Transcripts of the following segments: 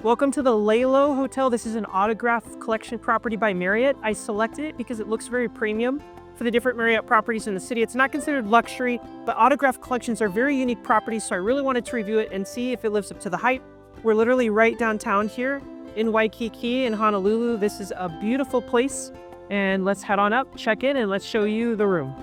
Welcome to the Laylow Hotel. This is an autograph collection property by Marriott. I selected it because it looks very premium for the different Marriott properties in the city. It's not considered luxury, but autograph collections are very unique properties, so I really wanted to review it and see if it lives up to the hype. We're literally right downtown here in Waikiki in Honolulu. This is a beautiful place, and let's head on up, check in, and let's show you the room.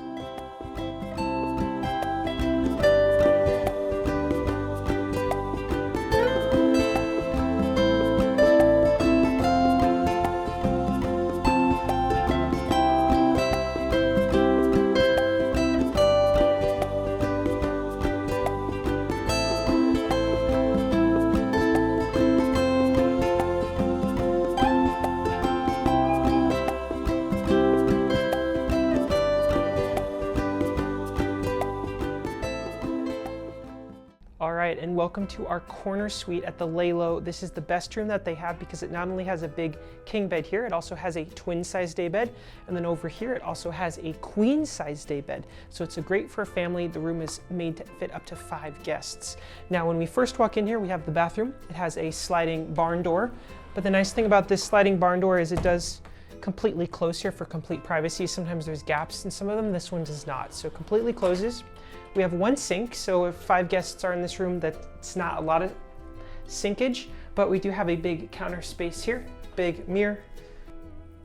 All right, and welcome to our corner suite at the Laylow. This is the best room that they have because it not only has a big king bed here, it also has a twin size day bed, and then over here it also has a queen size day bed. So it's great for a family. The room is made to fit up to 5 guests. Now, when we first walk in here, we have the bathroom. It has a sliding barn door, but the nice thing about this sliding barn door is it does completely close here for complete privacy. Sometimes there's gaps in some of them. This one does not, so completely closes. We have 1 sink, so if 5 guests are in this room, that's not a lot of sinkage, but we do have a big counter space here, big mirror,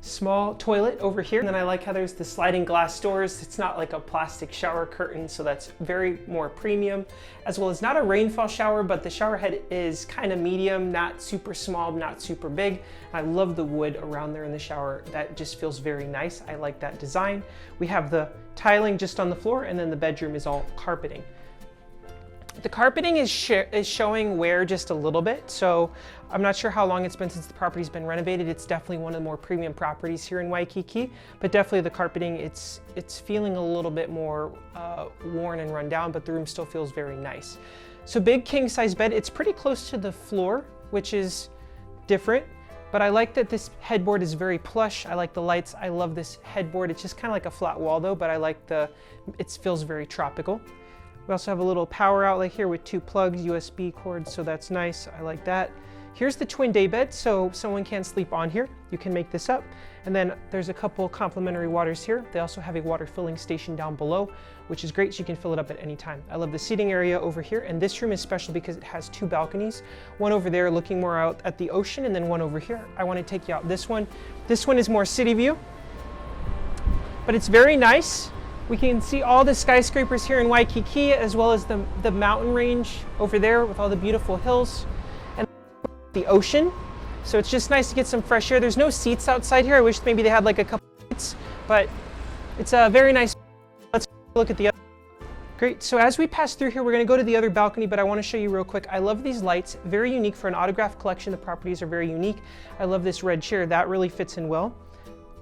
small toilet over here, and then I like how there's the sliding glass doors. It's not like a plastic shower curtain, so that's very more premium, as well as not a rainfall shower, but the shower head is kind of medium, not super small, not super big. I love the wood around there in the shower. That just feels very nice. I like that design. We have the tiling just on the floor, and then the bedroom is all carpeting. The carpeting is showing wear just a little bit, so I'm not sure how long it's been since the property's been renovated. It's definitely one of the more premium properties here in Waikiki, but definitely the carpeting, it's feeling a little bit more worn and run down, but the room still feels very nice. So big king size bed, it's pretty close to the floor, which is different, but I like that this headboard is very plush. I like the lights. I love this headboard. It's just kind of like a flat wall though, but I like it feels very tropical. We also have a little power outlet here with 2 plugs, USB cords, so that's nice. I like that. Here's the twin day bed, so someone can sleep on here. You can make this up. And then there's a couple complimentary waters here. They also have a water filling station down below, which is great, so you can fill it up at any time. I love the seating area over here, and this room is special because it has 2 balconies. One over there looking more out at the ocean, and then one over here. I want to take you out this one. This one is more city view, but it's very nice. We can see all the skyscrapers here in Waikiki, as well as the mountain range over there with all the beautiful hills and the ocean. So it's just nice to get some fresh air. There's no seats outside here. I wish maybe they had like a couple seats, but it's a very nice. Let's look at the other. Great, so as we pass through here, we're gonna go to the other balcony, but I wanna show you real quick. I love these lights, very unique for an autograph collection. The properties are very unique. I love this red chair, that really fits in well.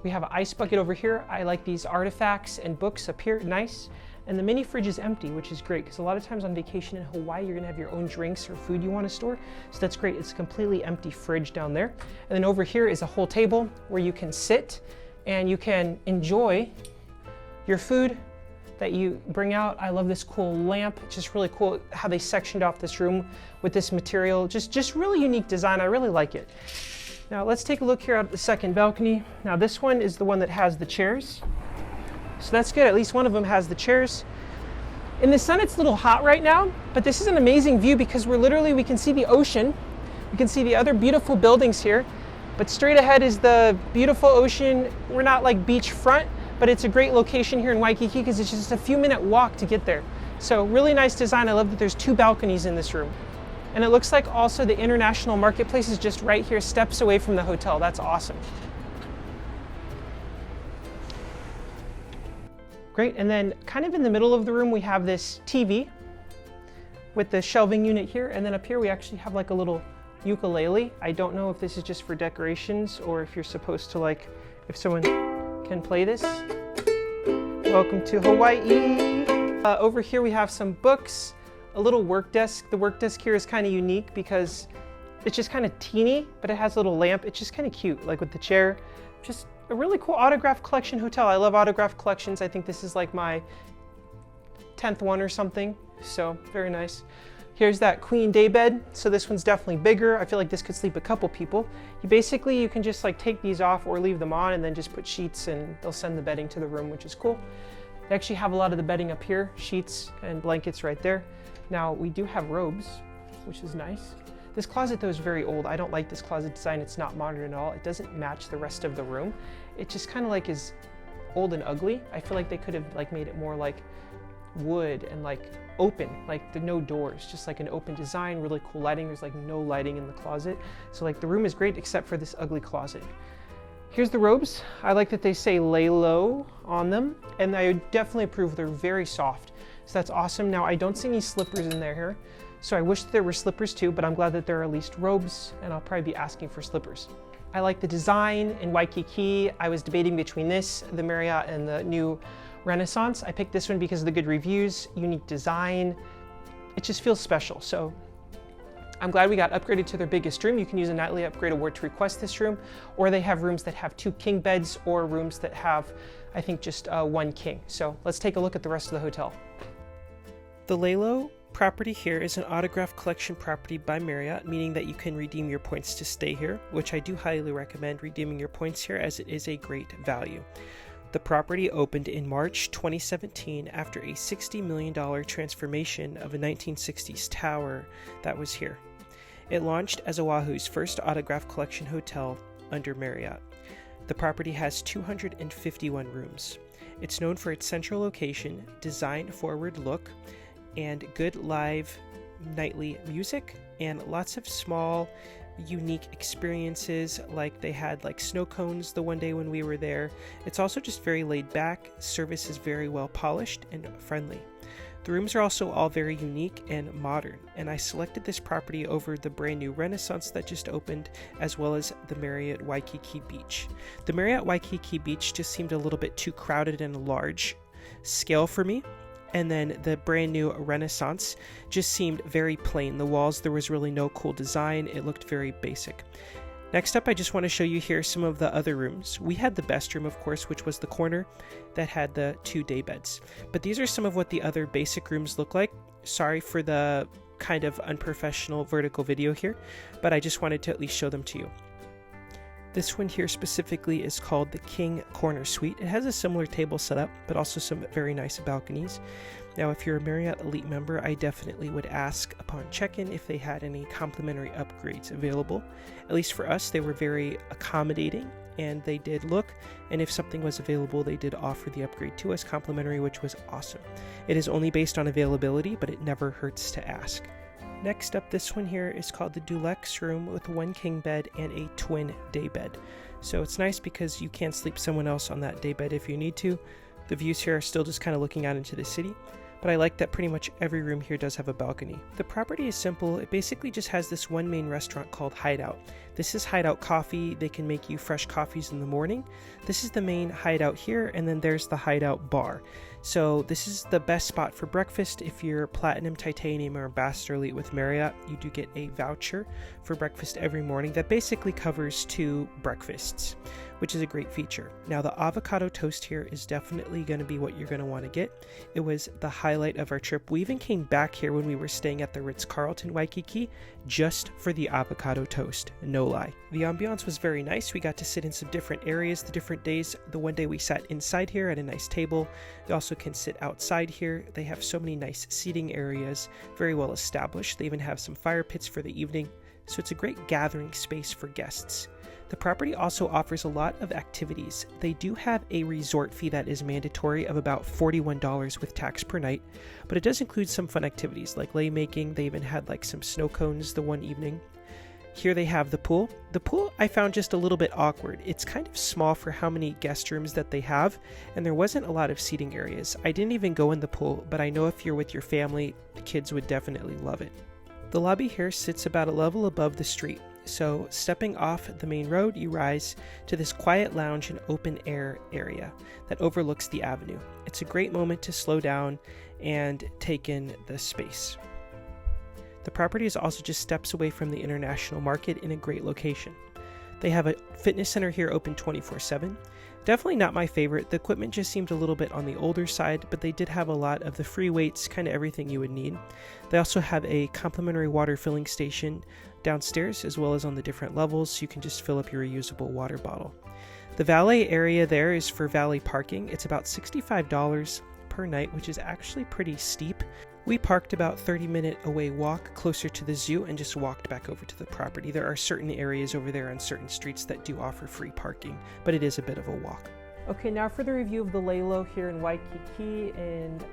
We have an ice bucket over here. I like these artifacts and books up here, nice. And the mini fridge is empty, which is great because a lot of times on vacation in Hawaii, you're gonna have your own drinks or food you wanna store. So that's great, it's a completely empty fridge down there. And then over here is a whole table where you can sit and you can enjoy your food that you bring out. I love this cool lamp. It's just really cool how they sectioned off this room with this material. Just really unique design, I really like it. Now let's take a look here at the second balcony. Now this one is the one that has the chairs. So that's good, at least one of them has the chairs. In the sun it's a little hot right now, but this is an amazing view because we can see the ocean. We can see the other beautiful buildings here, but straight ahead is the beautiful ocean. We're not like beachfront, but it's a great location here in Waikiki because it's just a few minute walk to get there. So really nice design. I love that there's 2 balconies in this room. And it looks like also the international marketplace is just right here, steps away from the hotel. That's awesome. Great, and then kind of in the middle of the room, we have this TV with the shelving unit here. And then up here, we actually have like a little ukulele. I don't know if this is just for decorations or if you're supposed to if someone can play this. Welcome to Hawaii. Over here, we have some books. A little work desk. The work desk here is kind of unique because it's just kind of teeny, but it has a little lamp. It's just kind of cute, like with the chair. Just a really cool autograph collection hotel. I love autograph collections. I think this is like my 10th one or something, so very nice. Here's that queen daybed. So this one's definitely bigger. I feel like this could sleep a couple people. You can just like take these off or leave them on and then just put sheets and they'll send the bedding to the room, which is cool. They actually have a lot of the bedding up here, sheets and blankets right there. Now we do have robes, which is nice. This closet though is very old. I don't like this closet design. It's not modern at all. It doesn't match the rest of the room. It just kind of like is old and ugly. I feel like they could have like made it more like wood and like open, like the no doors, just like an open design, really cool lighting. There's like no lighting in the closet. So like the room is great except for this ugly closet. Here's the robes. I like that they say Laylow on them, and I definitely approve. They're very soft. So that's awesome. Now I don't see any slippers in there here. So I wish there were slippers too, but I'm glad that there are at least robes, and I'll probably be asking for slippers. I like the design in Waikiki. I was debating between this, the Marriott, and the new Renaissance. I picked this one because of the good reviews, unique design. It just feels special. So I'm glad we got upgraded to their biggest room. You can use a nightly upgrade award to request this room, or they have rooms that have 2 king beds or rooms that have, I think, just 1 king. So let's take a look at the rest of the hotel. The Laylow property here is an autograph collection property by Marriott, meaning that you can redeem your points to stay here, which I do highly recommend redeeming your points here as it is a great value. The property opened in March 2017 after a $60 million transformation of a 1960s tower that was here. It launched as Oahu's first autograph collection hotel under Marriott. The property has 251 rooms. It's known for its central location, design-forward look, and good live nightly music, and lots of small unique experiences, like they had like snow cones the one day when we were there. It's also just very laid back. Service is very well polished and friendly. The rooms are also all very unique and modern, and I selected this property over the brand new Renaissance that just opened, as well as the Marriott Waikiki Beach. The Marriott Waikiki Beach just seemed a little bit too crowded and large scale for me. And then the brand new Renaissance just seemed very plain. The walls, there was really no cool design. It looked very basic. Next up, I just want to show you here some of the other rooms. We had the best room, of course, which was the corner that had the 2 day beds. But these are some of what the other basic rooms look like. Sorry for the kind of unprofessional vertical video here, but I just wanted to at least show them to you. This one here specifically is called the King Corner Suite. It has a similar table setup, but also some very nice balconies. Now, if you're a Marriott Elite member, I definitely would ask upon check-in if they had any complimentary upgrades available. At least for us, they were very accommodating, and they did look, and if something was available, they did offer the upgrade to us complimentary, which was awesome. It is only based on availability, but it never hurts to ask. Next up, this one here is called the Deluxe Room with 1 king bed and a twin daybed. So it's nice because you can sleep someone else on that daybed if you need to. The views here are still just kind of looking out into the city, but I like that pretty much every room here does have a balcony. The property is simple. It basically just has this one main restaurant called Hideout. This is Hideout Coffee. They can make you fresh coffees in the morning. This is the main Hideout here, and then there's the Hideout Bar. So this is the best spot for breakfast. If you're Platinum, Titanium, or Ambassador Elite with Marriott, you do get a voucher for breakfast every morning that basically covers 2 breakfasts, which is a great feature. Now, the avocado toast here is definitely going to be what you're going to want to get. It was the highlight of our trip. We even came back here when we were staying at the Ritz-Carlton Waikiki just for the avocado toast, no lie. The ambiance was very nice. We got to sit in some different areas the different days. The one day we sat inside here at a nice table. You also can sit outside here. They have so many nice seating areas, very well established. They even have some fire pits for the evening, so it's a great gathering space for guests. The property also offers a lot of activities. They do have a resort fee that is mandatory of about $41 with tax per night, but it does include some fun activities like lei making. They even had like some snow cones the one evening. Here they have the pool. The pool I found just a little bit awkward. It's kind of small for how many guest rooms that they have, and there wasn't a lot of seating areas. I didn't even go in the pool, but I know if you're with your family, the kids would definitely love it. The lobby here sits about a level above the street. So stepping off the main road, you rise to this quiet lounge and open air area that overlooks the avenue. It's a great moment to slow down and take in the space. The property is also just steps away from the international market in a great location. They have a fitness center here open 24/7. Definitely not my favorite. The equipment just seemed a little bit on the older side, but they did have a lot of the free weights, kind of everything you would need. They also have a complimentary water filling station downstairs, as well as on the different levels, so you can just fill up your reusable water bottle. The valet area there is for valet parking. It's about $65 per night, which is actually pretty steep. We parked about 30-minute away walk closer to the zoo and just walked back over to the property. There are certain areas over there on certain streets that do offer free parking, but it is a bit of a walk. Okay, now for the review of the Laylow here in Waikiki and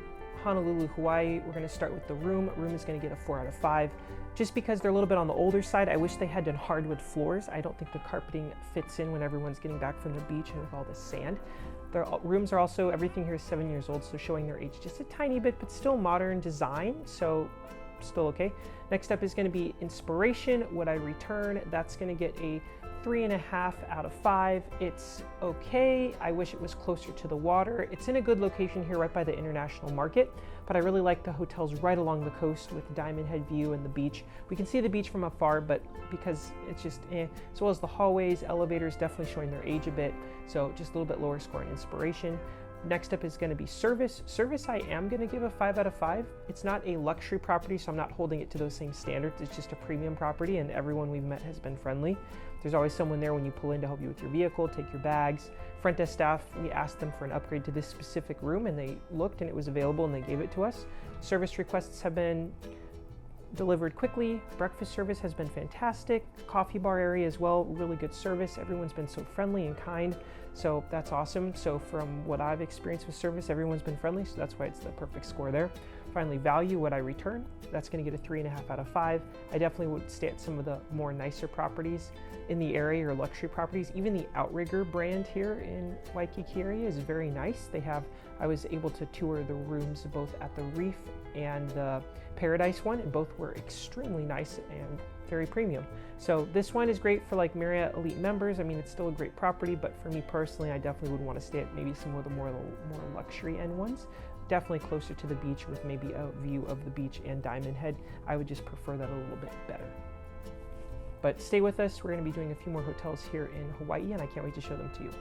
Honolulu, Hawaii. We're going to start with the room. Room is going to get a 4 out of 5. Just because they're a little bit on the older side, I wish they had done hardwood floors. I don't think the carpeting fits in when everyone's getting back from the beach and with all the sand. Their rooms are also, everything here is 7 years old, so showing their age just a tiny bit, but still modern design, so still okay. Next up is going to be inspiration. Would I return? That's going to get a 3.5 out of 5. It's okay. I wish it was closer to the water. It's in a good location here right by the International Market, but I really like the hotels right along the coast with Diamond Head view and the beach. We can see the beach from afar, but because it's just as well as the hallways, elevators definitely showing their age a bit, so just a little bit lower score in inspiration. Next up is going to be service. Service I am going to give a 5 out of 5. It's not a luxury property, so I'm not holding it to those same standards. It's just a premium property, and everyone we've met has been friendly. There's always someone there when you pull in to help you with your vehicle, take your bags. Front desk staff, we asked them for an upgrade to this specific room, and they looked and it was available and they gave it to us. Service requests have been delivered quickly. Breakfast service has been fantastic. Coffee bar area as well, really good service. Everyone's been so friendly and kind, so that's awesome. So from what I've experienced with service, everyone's been friendly, so that's why it's the perfect score there. Finally, value, would I return? That's going to get a 3.5 out of 5. I definitely would stay at some of the more nicer properties in the area, or luxury properties. Even the Outrigger brand here in Waikiki area is very nice. I was able to tour the rooms both at the Reef and the Paradise one, and both were extremely nice and very premium. So this one is great for like Marriott Elite members. I mean, it's still a great property, but for me personally, I definitely would want to stay at maybe some of the more luxury end ones. Definitely closer to the beach with maybe a view of the beach and Diamond Head. I would just prefer that a little bit better. But stay with us. We're going to be doing a few more hotels here in Hawaii, and I can't wait to show them to you.